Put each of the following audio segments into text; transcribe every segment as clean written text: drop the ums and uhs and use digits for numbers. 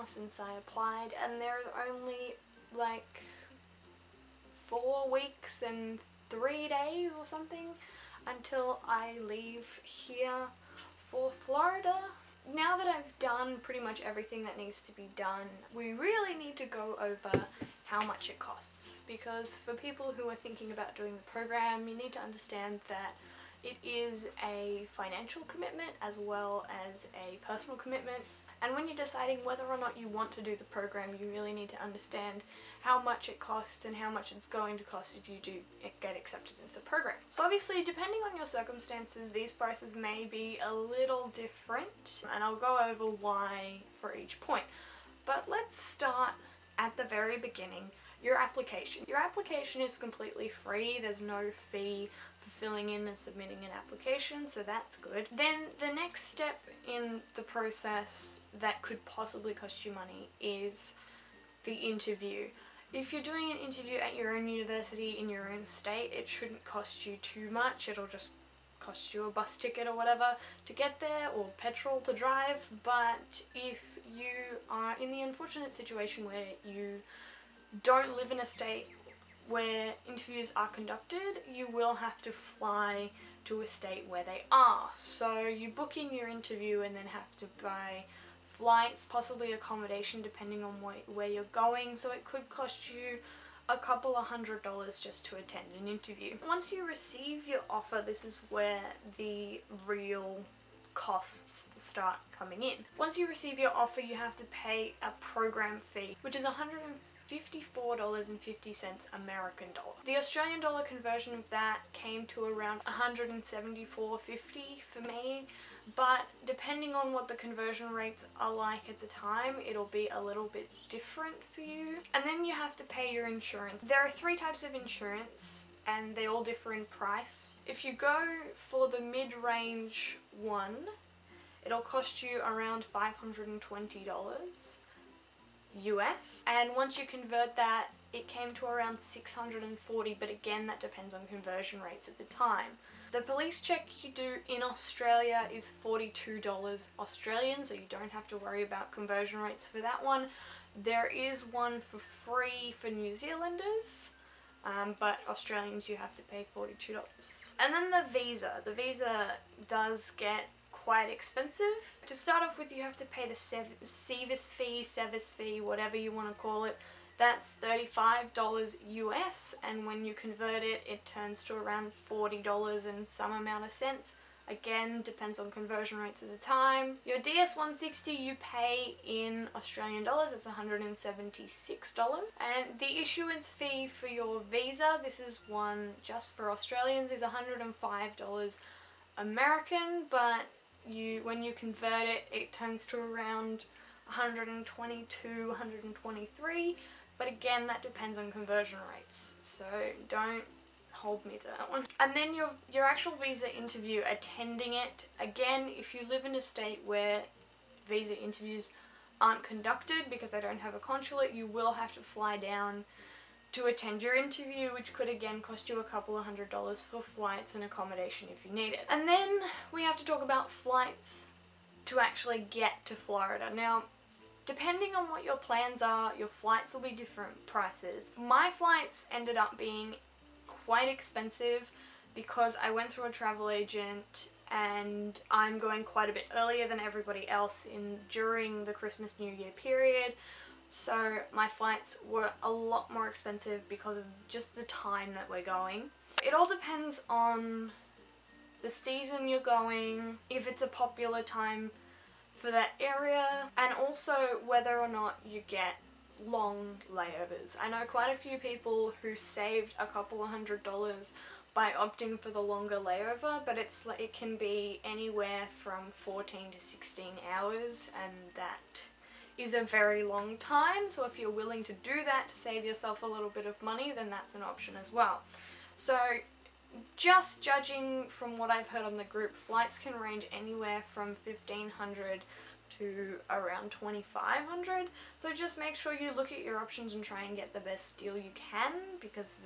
since I applied, and there's only like 4 weeks and 3 days or something until I leave here for Florida. Now that I've done pretty much everything that needs to be done, we really need to go over how much it costs, because for people who are thinking about doing the program, you need to understand that it is a financial commitment as well as a personal commitment. And when you're deciding whether or not you want to do the program, you really need to understand how much it costs and how much it's going to cost if you do get accepted into the program. So obviously, depending on your circumstances, these prices may be a little different, and I'll go over why for each point. But let's start at the very beginning. Your application. Your application is completely free. There's no fee for filling in and submitting an application, so that's good. Then the next step in the process that could possibly cost you money is the interview. If you're doing an interview at your own university in your own state, it shouldn't cost you too much. It'll just cost you a bus ticket or whatever to get there, or petrol to drive. But if you are in the unfortunate situation where you don't live in a state where interviews are conducted, you will have to fly to a state where they are. So you book in your interview and then have to buy flights, possibly accommodation depending on where you're going, so it could cost you a couple of $100s just to attend an interview. Once you receive your offer, this is where the real costs start coming in. Once you receive your offer, you have to pay a program fee, which is $154.50 American dollar. The Australian dollar conversion of that came to around $174.50 for me, but depending on what the conversion rates are like at the time, it'll be a little bit different for you. And then you have to pay your insurance. There are 3 types of insurance, and they all differ in price. If you go for the mid-range one, it'll cost you around $520 US, and once you convert that, it came to around $640, but again, that depends on conversion rates at the time. The police check you do in Australia is $42 Australian, so you don't have to worry about conversion rates for that one. There is one for free for New Zealanders, but Australians you have to pay $42. And then the visa. The visa does get quite expensive. To start off with, you have to pay the SEVIS fee, whatever you want to call it. That's $35 US, and when you convert it, it turns to around $40 and some amount of cents. Again, depends on conversion rates at the time. Your DS-160 you pay in Australian dollars, it's $176. And the issuance fee for your visa, this is one just for Australians, is $105 American, but when you convert it, it turns to around 122, 123, but again, that depends on conversion rates, so don't hold me to that one. And then your actual visa interview, attending it, again, if you live in a state where visa interviews aren't conducted because they don't have a consulate, you will have to fly down to attend your interview, which could again cost you a couple of $100s for flights and accommodation if you need it. And then we have to talk about flights to actually get to Florida. Now, depending on what your plans are, your flights will be different prices. My flights ended up being quite expensive because I went through a travel agent, and I'm going quite a bit earlier than everybody else during the Christmas New Year period. So my flights were a lot more expensive because of just the time that we're going. It all depends on the season you're going, if it's a popular time for that area, and also whether or not you get long layovers. I know quite a few people who saved a couple of $100s by opting for the longer layover, but it can be anywhere from 14 to 16 hours, and that is a very long time. So if you're willing to do that to save yourself a little bit of money, then that's an option as well. So just judging from what I've heard on the group, flights can range anywhere from $1,500 to around $2,500. So just make sure you look at your options and try and get the best deal you can, because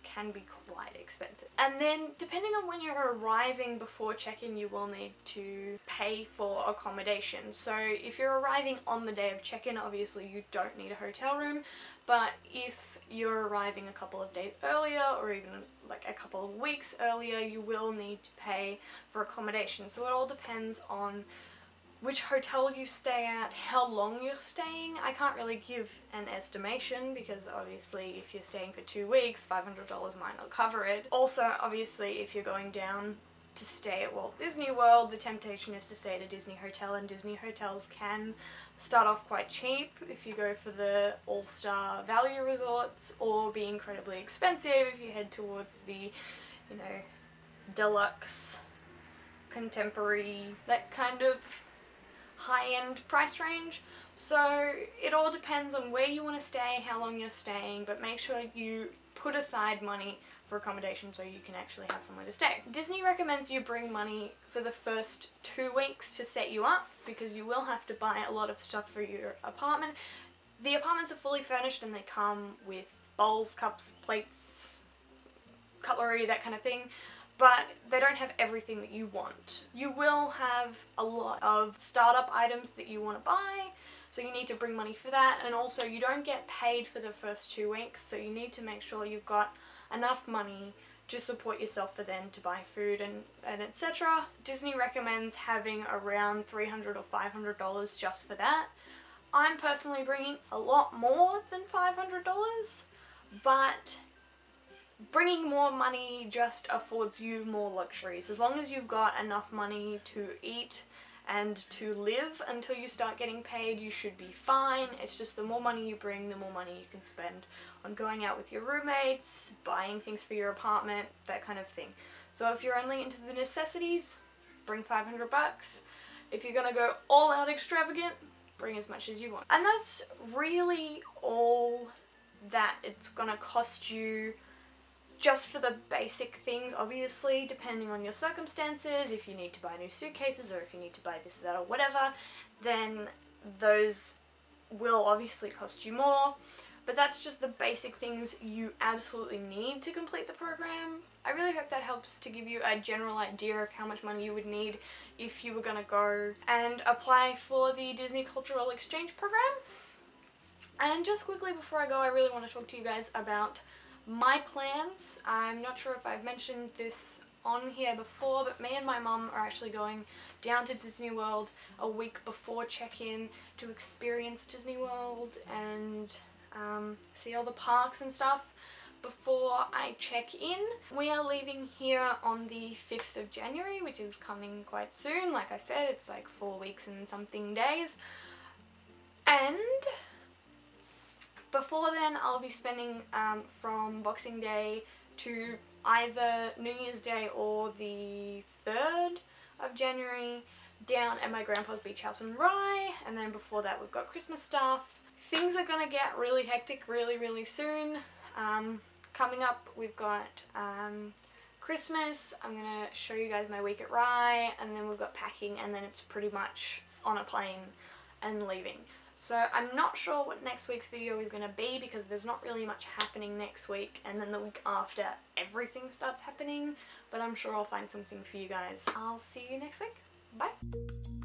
can be quite expensive. And then depending on when you're arriving before check-in, you will need to pay for accommodation. So if you're arriving on the day of check-in, obviously you don't need a hotel room, but if you're arriving a couple of days earlier or even like a couple of weeks earlier, you will need to pay for accommodation. So it all depends on which hotel you stay at, how long you're staying. I can't really give an estimation because obviously if you're staying for 2 weeks, $500 might not cover it. Also, obviously if you're going down to stay at Walt Disney World, the temptation is to stay at a Disney hotel, and Disney hotels can start off quite cheap if you go for the all-star value resorts, or be incredibly expensive if you head towards the, you know, deluxe, contemporary, that kind of high-end price range. So it all depends on where you want to stay, how long you're staying, but make sure you put aside money for accommodation so you can actually have somewhere to stay. Disney recommends you bring money for the first 2 weeks to set you up, because you will have to buy a lot of stuff for your apartment. The apartments are fully furnished and they come with bowls, cups, plates, cutlery, that kind of thing, but they don't have everything that you want. You will have a lot of startup items that you want to buy, so you need to bring money for that, and also you don't get paid for the first 2 weeks, so you need to make sure you've got enough money to support yourself for then to buy food and etc. Disney recommends having around $300 or $500 just for that. I'm personally bringing a lot more than $500, but bringing more money just affords you more luxuries. As long as you've got enough money to eat and to live until you start getting paid, you should be fine. It's just the more money you bring, the more money you can spend on going out with your roommates, buying things for your apartment, that kind of thing. So if you're only into the necessities, bring $500. If you're gonna go all out extravagant, bring as much as you want. And that's really all that it's gonna cost you just for the basic things. Obviously, depending on your circumstances, if you need to buy new suitcases or if you need to buy this, that, or whatever, then those will obviously cost you more. But that's just the basic things you absolutely need to complete the program. I really hope that helps to give you a general idea of how much money you would need if you were gonna go and apply for the Disney Cultural Exchange program. And just quickly before I go, I really want to talk to you guys about my plans. I'm not sure if I've mentioned this on here before, but me and my mum are actually going down to Disney World a week before check-in to experience Disney World and see all the parks and stuff before I check in. We are leaving here on the 5th of January, which is coming quite soon. Like I said, it's like 4 weeks and something days. And before then, I'll be spending from Boxing Day to either New Year's Day or the 3rd of January down at my grandpa's beach house in Rye, and then before that we've got Christmas stuff. Things are gonna get really hectic really soon. Coming up, we've got Christmas. I'm gonna show you guys my week at Rye, and then we've got packing, and then it's pretty much on a plane and leaving. So I'm not sure what next week's video is going to be, because there's not really much happening next week, and then the week after everything starts happening, but I'm sure I'll find something for you guys. I'll see you next week. Bye!